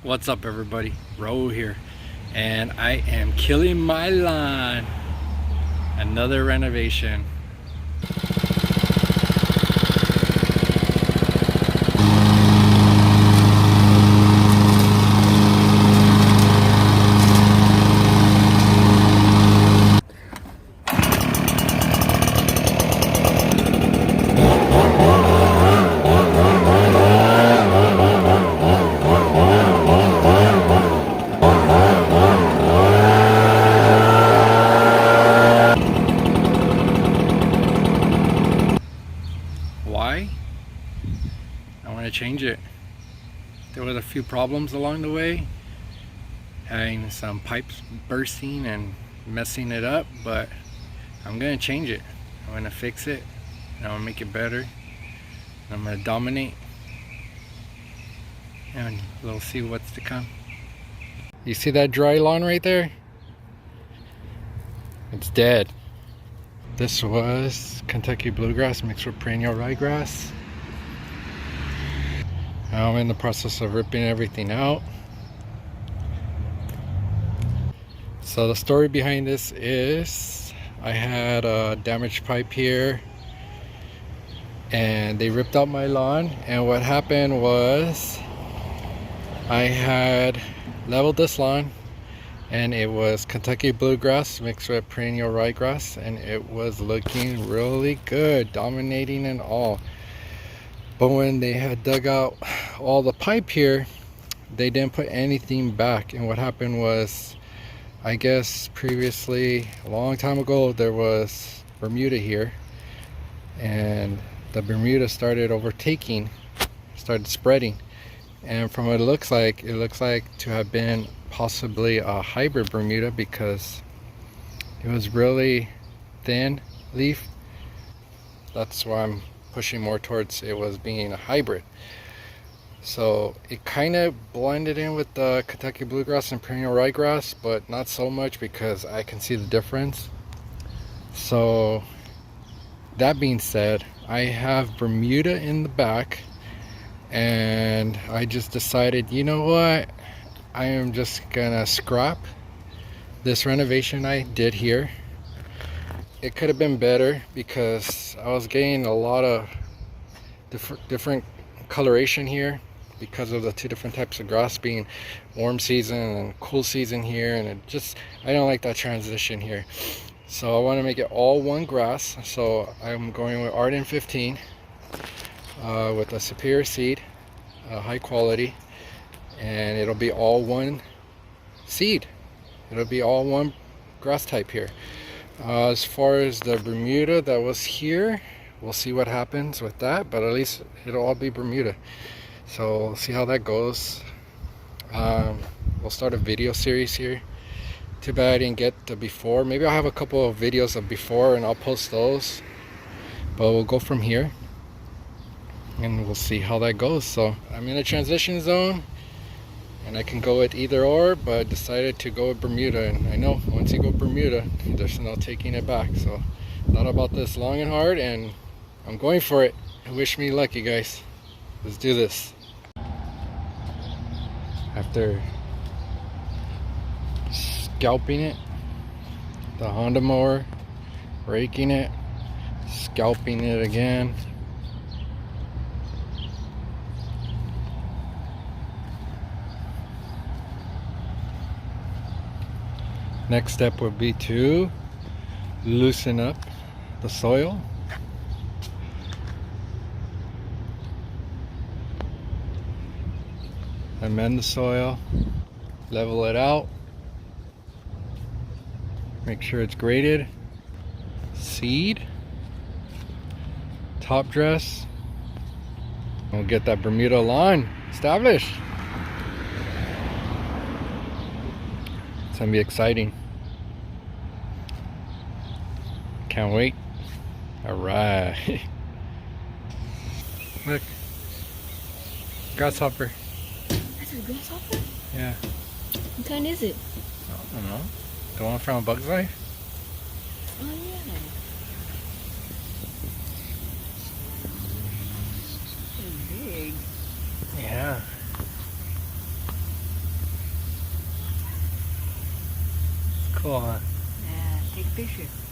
What's up everybody? Ro here, and I am killing my lawn. Another renovation. Why? I want to change it. There was a few problems along the way, having some pipes bursting and messing it up, but I'm gonna change it. I'm gonna fix it and I'm gonna make it better. I'm gonna dominate and we'll see what's to come. You see that dry lawn right there? It's dead. This was Kentucky bluegrass mixed with perennial ryegrass. Now I'm in the process of ripping everything out. So the story behind this is I had a damaged pipe here and they ripped out my lawn, and what happened was I had leveled this lawn and it was Kentucky bluegrass mixed with perennial ryegrass, and it was looking really good, dominating and all. But when they had dug out all the pipe here, they didn't put anything back. And what happened was, I guess previously, a long time ago, there was Bermuda here, and the Bermuda started overtaking, started spreading. And from what it looks like to have been possibly a hybrid Bermuda, because it was really thin leaf. That's why I'm pushing more towards it was being a hybrid. So it kind of blended in with the Kentucky bluegrass and perennial ryegrass, but not so much because I can see the difference. So that being said, I have Bermuda in the back, and I just decided, you know what, I am just gonna scrap this renovation I did here. It could have been better because I was getting a lot of different coloration here because of the two different types of grass being warm season and cool season here, and I don't like that transition here. So I want to make it all one grass, so I'm going with Arden 15 with a superior seed, high quality, and it'll be all one seed. It'll be all one grass type here. As far as the Bermuda that was here, we'll see what happens with that, but at least it'll all be Bermuda. So we'll see how that goes. We'll start a video series here. Too bad I didn't get the before. Maybe I'll have a couple of videos of before and I'll post those, but we'll go from here and we'll see how that goes. So I'm in a transition zone and I can go with either or, but I decided to go with Bermuda, and I know once you go Bermuda, there's no taking it back. So thought about this long and hard, and I'm going for it. Wish me luck, you guys. Let's do this. After scalping it, the Honda mower, raking it, scalping it again. Next step would be to loosen up the soil. Amend the soil, level it out, make sure it's graded, seed, top dress. We'll get that Bermuda lawn established. It's gonna be exciting. Can't wait. All right. Look, grasshopper. That's a grasshopper? Yeah. What kind is it? I don't know. The one from A Bug's Life? Oh yeah. They're big. Yeah. Cool, huh? Yeah, take a picture.